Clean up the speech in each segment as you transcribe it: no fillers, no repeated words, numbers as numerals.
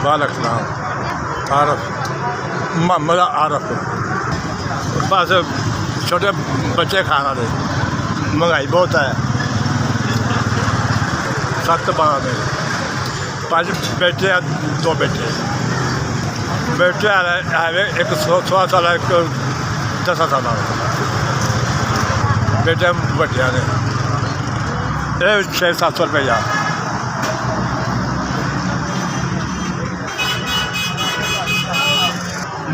बालक नाम आरफ मोहम्मद आरफ बस छोटे बच्चे खाना दे महंगाई बहुत है 7-12 में 5 बेटे 2 बेटे बेटे है एक 16 साल एक 10 साल बेटे बटिया ने ये 600-700 रुपया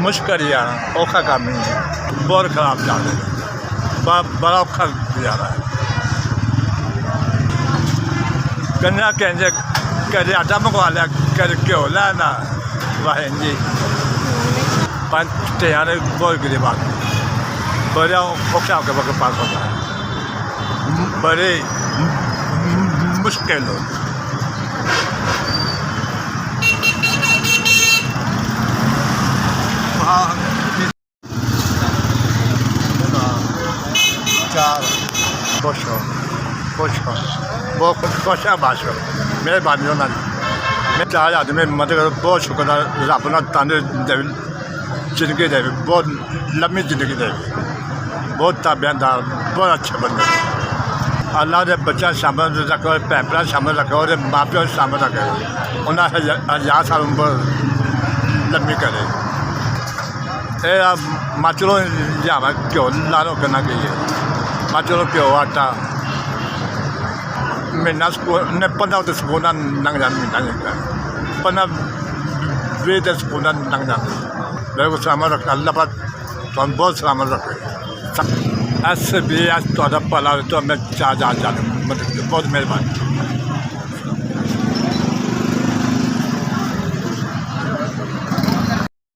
मुश्किल ही आना औखा काम नहीं है बहुत खराब जा रहा है बड़ा औखा जा रहा है कन्या कहते कदे आटा मंगवा लिया कदे घ्यो लेना वाह जी 5 यार बहुत गरीब आदमी बड़े औखा होकर वक्त पास होता है बड़े मुश्किल हो खुश हो बहुत खुश है बादशाह मेहरबानी उन्होंने मैं 4 आदमी मदद करो बहुत शुक्र रब ना तंद दे जिंदगी दे बहुत लम्बी जिंदगी दे बहुत ताबेदार बहुत अच्छे बंदे अल्लाह के बच्चा शामिल रखो भैन भ्रा शामिल रखो और माँ प्यो शामिल रखे उन्हें 1000 साल उम्र लम्बी करे माँ चलो जावा घ्यो ला लो करना चाहिए माँ चलो घ्यो आटा महीना ने 15 तो सकून लंघ जाए महीना 15-20 तो सकून लंघ जाते मेरे को सलामत रख अल्लाह पाक तुम बहुत सलामत रखे ऐसे भी आज थोड़ा भला तो मैं 4 जाने बहुत मेहरबानी